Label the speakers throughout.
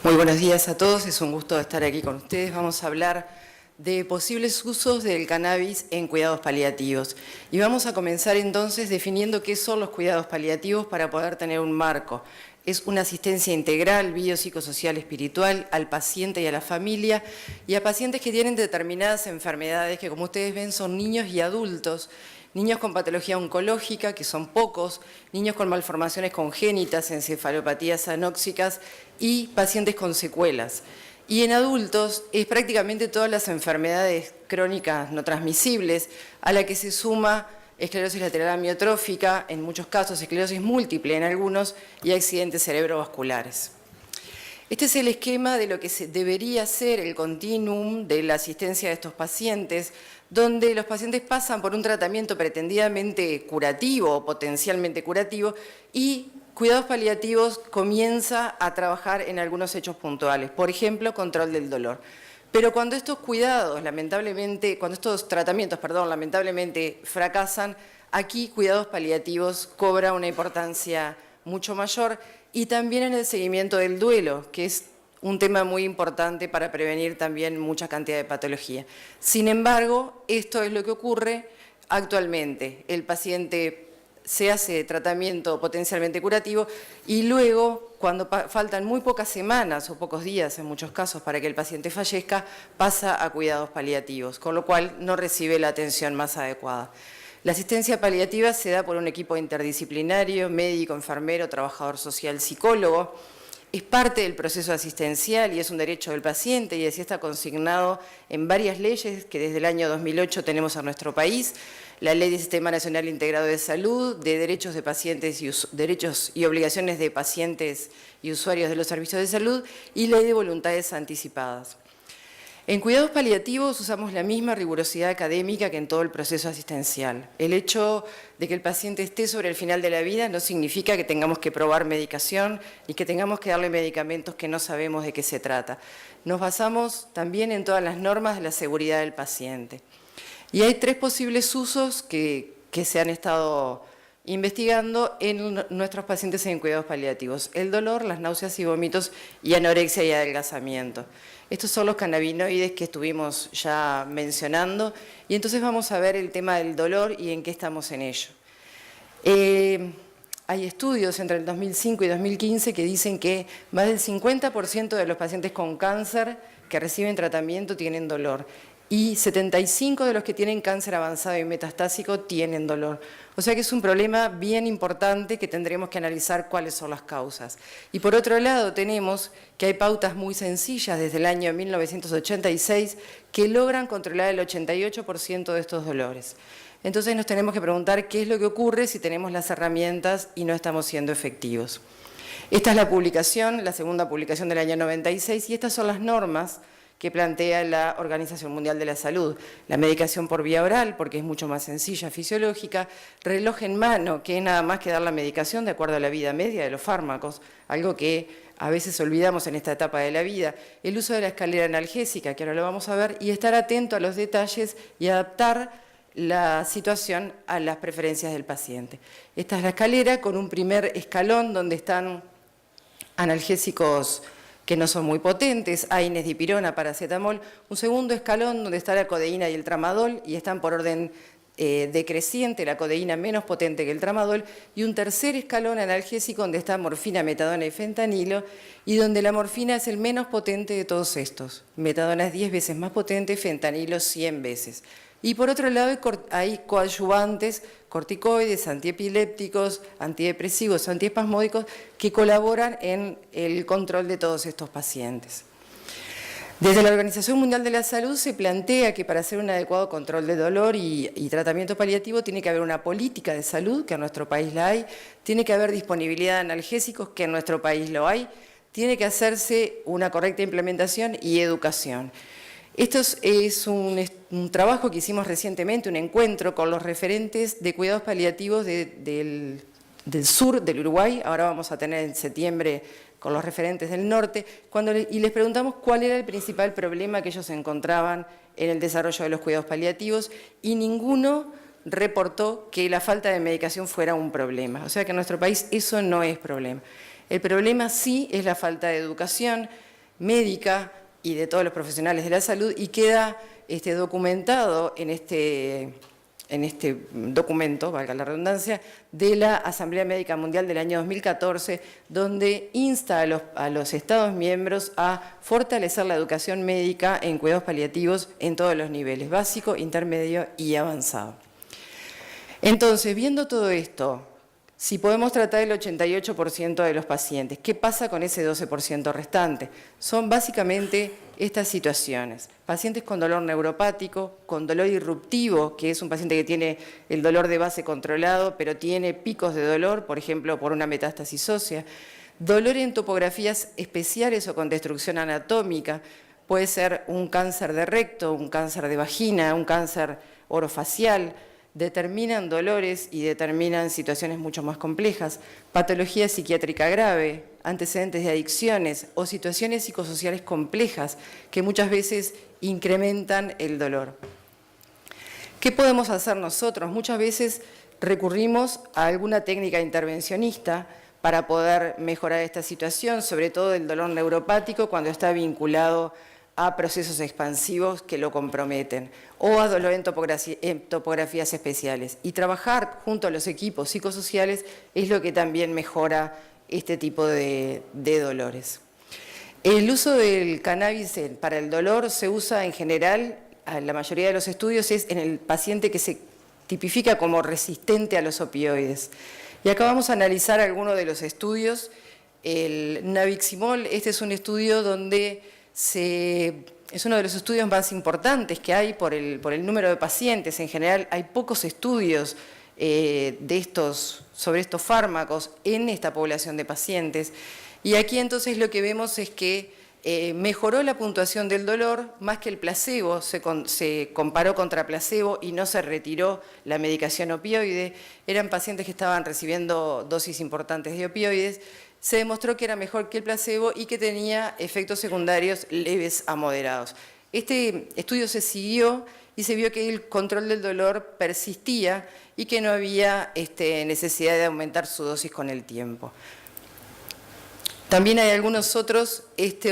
Speaker 1: Muy buenos días a todos, es un gusto estar aquí con ustedes. Vamos a hablar de posibles usos del cannabis en cuidados paliativos. Y vamos a comenzar entonces definiendo qué son los cuidados paliativos para poder tener un marco. Es una asistencia integral, biopsicosocial, espiritual al paciente y a la familia y a pacientes que tienen determinadas enfermedades que, como ustedes ven, son niños y adultos. Niños con patología oncológica, que son pocos, niños con malformaciones congénitas, encefalopatías anóxicas y pacientes con secuelas. Y en adultos es prácticamente todas las enfermedades crónicas no transmisibles, a la que se suma esclerosis lateral amiotrófica, en muchos casos esclerosis múltiple en algunos, y accidentes cerebrovasculares. Este es el esquema de lo que debería ser el continuum de la asistencia de estos pacientes, donde los pacientes pasan por un tratamiento pretendidamente curativo o potencialmente curativo y cuidados paliativos comienza a trabajar en algunos hechos puntuales, por ejemplo, control del dolor. Pero cuando estos tratamientos, lamentablemente fracasan, aquí cuidados paliativos cobra una importancia mucho mayor y también en el seguimiento del duelo, que es un tema muy importante para prevenir también mucha cantidad de patología. Sin embargo, esto es lo que ocurre actualmente. El paciente se hace tratamiento potencialmente curativo y luego, cuando faltan muy pocas semanas o pocos días en muchos casos para que el paciente fallezca, pasa a cuidados paliativos, con lo cual no recibe la atención más adecuada. La asistencia paliativa se da por un equipo interdisciplinario, médico, enfermero, trabajador social, psicólogo. Es parte del proceso asistencial y es un derecho del paciente y así está consignado en varias leyes que desde el año 2008 tenemos en nuestro país. La Ley del Sistema Nacional Integrado de Salud, de derechos de pacientes derechos y obligaciones de pacientes y usuarios de los servicios de salud y Ley de Voluntades Anticipadas. En cuidados paliativos usamos la misma rigurosidad académica que en todo el proceso asistencial. El hecho de que el paciente esté sobre el final de la vida no significa que tengamos que probar medicación y que tengamos que darle medicamentos que no sabemos de qué se trata. Nos basamos también en todas las normas de la seguridad del paciente. Y hay tres posibles usos que se han estado investigando en nuestros pacientes en cuidados paliativos: el dolor, las náuseas y vómitos y anorexia y adelgazamiento. Estos son los cannabinoides que estuvimos ya mencionando y entonces vamos a ver el tema del dolor y en qué estamos en ello. Hay estudios entre el 2005 y 2015 que dicen que más del 50% de los pacientes con cáncer que reciben tratamiento tienen dolor y 75% de los que tienen cáncer avanzado y metastásico tienen dolor. O sea que es un problema bien importante que tendremos que analizar cuáles son las causas. Y por otro lado tenemos que hay pautas muy sencillas desde el año 1986 que logran controlar el 88% de estos dolores. Entonces nos tenemos que preguntar qué es lo que ocurre si tenemos las herramientas y no estamos siendo efectivos. Esta es la publicación, la segunda publicación del año 96 y estas son las normas que plantea la Organización Mundial de la Salud. La medicación por vía oral, porque es mucho más sencilla, fisiológica, reloj en mano, que es nada más que dar la medicación de acuerdo a la vida media de los fármacos, algo que a veces olvidamos en esta etapa de la vida, el uso de la escalera analgésica, que ahora lo vamos a ver, y estar atento a los detalles y adaptar la situación a las preferencias del paciente. Esta es la escalera con un primer escalón donde están analgésicos que no son muy potentes, AINES, dipirona, paracetamol, un segundo escalón donde está la codeína y el tramadol y están por orden decreciente, la codeína menos potente que el tramadol, y un tercer escalón analgésico donde está morfina, metadona y fentanilo, y donde la morfina es el menos potente de todos estos. Metadona es 10 veces más potente, fentanilo 100 veces. Y por otro lado hay coadyuvantes, corticoides, antiepilépticos, antidepresivos, antiespasmódicos que colaboran en el control de todos estos pacientes. Desde la Organización Mundial de la Salud se plantea que para hacer un adecuado control de dolor y tratamiento paliativo tiene que haber una política de salud, que en nuestro país la hay, tiene que haber disponibilidad de analgésicos, que en nuestro país lo hay, tiene que hacerse una correcta implementación y educación. Esto es un trabajo que hicimos recientemente, un encuentro con los referentes de cuidados paliativos del sur del Uruguay. Ahora vamos a tener en septiembre con los referentes del norte, y les preguntamos cuál era el principal problema que ellos encontraban en el desarrollo de los cuidados paliativos y ninguno reportó que la falta de medicación fuera un problema. O sea que en nuestro país eso no es problema. El problema sí es la falta de educación. médica y de todos los profesionales de la salud, y queda documentado en este documento, valga la redundancia, de la Asamblea Médica Mundial del año 2014, donde insta a los Estados miembros a fortalecer la educación médica en cuidados paliativos en todos los niveles, básico, intermedio y avanzado. Entonces, viendo todo esto, si podemos tratar el 88% de los pacientes, ¿qué pasa con ese 12% restante? Son básicamente estas situaciones. Pacientes con dolor neuropático, con dolor irruptivo, que es un paciente que tiene el dolor de base controlado, pero tiene picos de dolor, por ejemplo, por una metástasis ósea. Dolor en topografías especiales o con destrucción anatómica. Puede ser un cáncer de recto, un cáncer de vagina, un cáncer orofacial. Determinan dolores y determinan situaciones mucho más complejas, patología psiquiátrica grave, antecedentes de adicciones o situaciones psicosociales complejas que muchas veces incrementan el dolor. ¿Qué podemos hacer nosotros? Muchas veces recurrimos a alguna técnica intervencionista para poder mejorar esta situación, sobre todo el dolor neuropático cuando está vinculado a procesos expansivos que lo comprometen o a dolor en topografías especiales. Y trabajar junto a los equipos psicosociales es lo que también mejora este tipo de dolores. El uso del cannabis para el dolor se usa en general, la mayoría de los estudios es en el paciente que se tipifica como resistente a los opioides. Y acá vamos a analizar algunos de los estudios. El nabiximol, este es un estudio donde es uno de los estudios más importantes que hay por el número de pacientes. En general hay pocos estudios sobre estos fármacos en esta población de pacientes. Y aquí entonces lo que vemos es que mejoró la puntuación del dolor más que el placebo, se comparó contra placebo y no se retiró la medicación opioide. Eran pacientes que estaban recibiendo dosis importantes de opioides. Se demostró que era mejor que el placebo y que tenía efectos secundarios leves a moderados. Este estudio se siguió y se vio que el control del dolor persistía y que no había necesidad de aumentar su dosis con el tiempo. También hay algunos otros,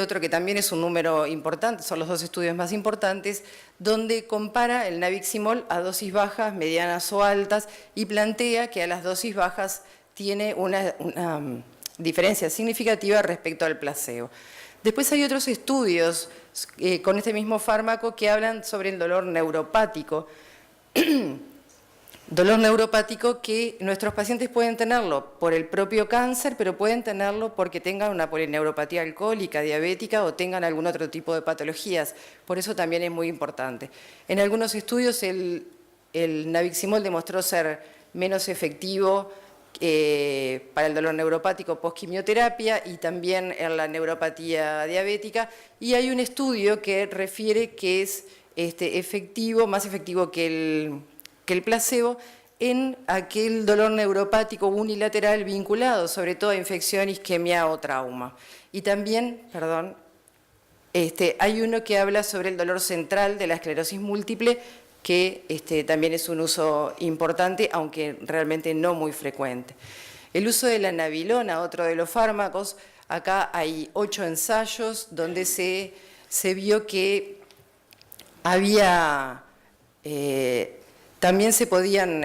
Speaker 1: otro que también es un número importante, son los dos estudios más importantes, donde compara el nabiximol a dosis bajas, medianas o altas y plantea que a las dosis bajas tiene una diferencia significativa respecto al placebo. Después hay otros estudios con este mismo fármaco que hablan sobre el dolor neuropático. Dolor neuropático que nuestros pacientes pueden tenerlo por el propio cáncer, pero pueden tenerlo porque tengan una polineuropatía alcohólica, diabética o tengan algún otro tipo de patologías. Por eso también es muy importante. En algunos estudios el nabiximol demostró ser menos efectivo para el dolor neuropático post-quimioterapia y también en la neuropatía diabética. Y hay un estudio que refiere que es más efectivo que el placebo en aquel dolor neuropático unilateral vinculado, sobre todo a infección, isquemia o trauma. Y también, hay uno que habla sobre el dolor central de la esclerosis múltiple, que también es un uso importante, aunque realmente no muy frecuente. El uso de la nabilona, otro de los fármacos, acá hay 8 ensayos donde se vio que había, también se podían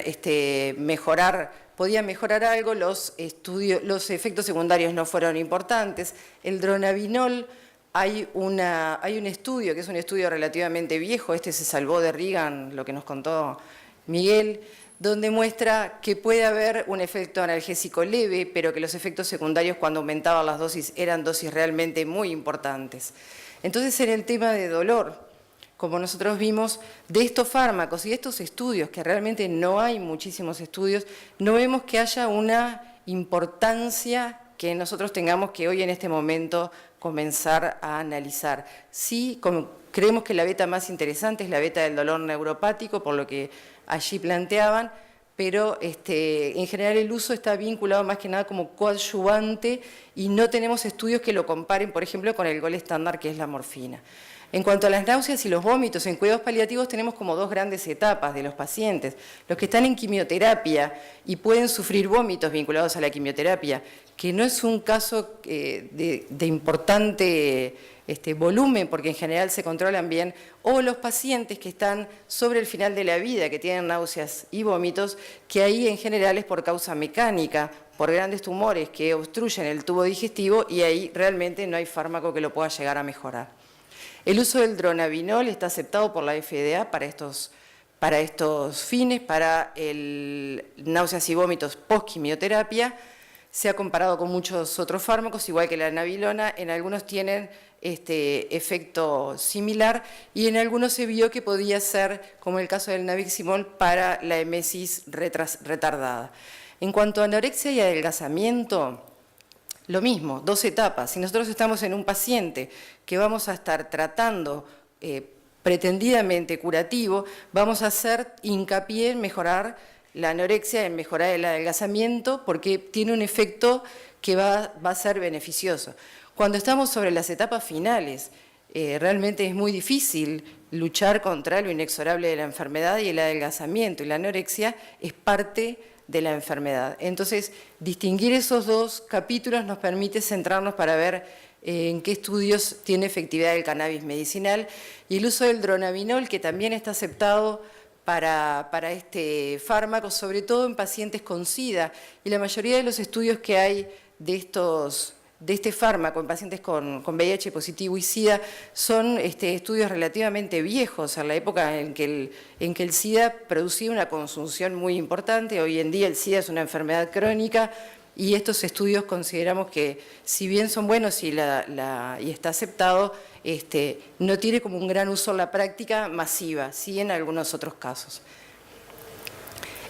Speaker 1: mejorar algo, los efectos secundarios no fueron importantes. El dronabinol, hay un estudio, que es un estudio relativamente viejo, se salvó de Reagan, lo que nos contó Miguel, donde muestra que puede haber un efecto analgésico leve, pero que los efectos secundarios cuando aumentaban las dosis eran dosis realmente muy importantes. Entonces, en el tema de dolor, como nosotros vimos, de estos fármacos y de estos estudios, que realmente no hay muchísimos estudios, no vemos que haya una importancia que nosotros tengamos que hoy en este momento comenzar a analizar. Sí, creemos que la beta más interesante es la beta del dolor neuropático, por lo que allí planteaban, pero en general el uso está vinculado más que nada como coadyuvante y no tenemos estudios que lo comparen, por ejemplo, con el gol estándar que es la morfina. En cuanto a las náuseas y los vómitos, en cuidados paliativos tenemos como dos grandes etapas de los pacientes. Los que están en quimioterapia y pueden sufrir vómitos vinculados a la quimioterapia, que no es un caso de importante volumen, porque en general se controlan bien, o los pacientes que están sobre el final de la vida, que tienen náuseas y vómitos, que ahí en general es por causa mecánica, por grandes tumores que obstruyen el tubo digestivo y ahí realmente no hay fármaco que lo pueda llegar a mejorar. El uso del dronabinol está aceptado por la FDA para estos fines, para náuseas y vómitos post-quimioterapia. Se ha comparado con muchos otros fármacos, igual que la nabilona, en algunos tienen efecto similar y en algunos se vio que podía ser, como el caso del nabiximol, para la emesis retardada. En cuanto a anorexia y adelgazamiento, lo mismo, dos etapas. Si nosotros estamos en un paciente que vamos a estar tratando pretendidamente curativo, vamos a hacer hincapié en mejorar la anorexia, en mejorar el adelgazamiento, porque tiene un efecto que va a ser beneficioso. Cuando estamos sobre las etapas finales, realmente es muy difícil luchar contra lo inexorable de la enfermedad y el adelgazamiento, y la anorexia es parte de la enfermedad. Entonces, distinguir esos dos capítulos nos permite centrarnos para ver en qué estudios tiene efectividad el cannabis medicinal y el uso del dronabinol, que también está aceptado para este fármaco, sobre todo en pacientes con SIDA, y la mayoría de los estudios que hay de este fármaco en pacientes con VIH positivo y SIDA son estudios relativamente viejos, en la época en que el SIDA producía una consunción muy importante. Hoy en día el SIDA es una enfermedad crónica y estos estudios consideramos que, si bien son buenos y está aceptado, no tiene como un gran uso en la práctica masiva, sí en algunos otros casos.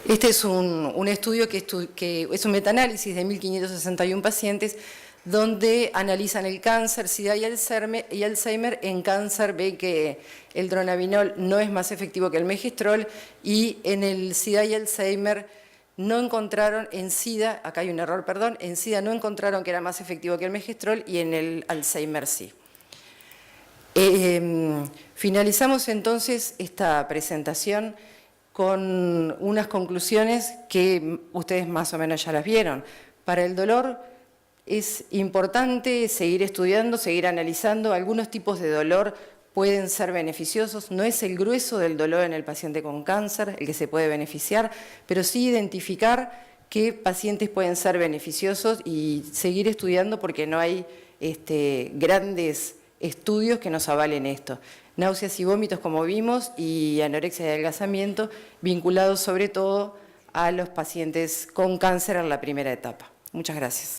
Speaker 1: Este es un estudio que es un metaanálisis de 1.561 pacientes donde analizan el cáncer, SIDA y Alzheimer. En cáncer ven que el dronabinol no es más efectivo que el megestrol y en el SIDA y Alzheimer no encontraron, en SIDA, acá hay un error, perdón, en SIDA no encontraron que era más efectivo que el megestrol y en el Alzheimer sí. Finalizamos entonces esta presentación con unas conclusiones que ustedes más o menos ya las vieron. Para el dolor es importante seguir estudiando, seguir analizando. Algunos tipos de dolor pueden ser beneficiosos. No es el grueso del dolor en el paciente con cáncer el que se puede beneficiar, pero sí identificar qué pacientes pueden ser beneficiosos y seguir estudiando porque no hay grandes estudios que nos avalen esto. Náuseas y vómitos, como vimos, y anorexia y adelgazamiento, vinculados sobre todo a los pacientes con cáncer en la primera etapa. Muchas gracias.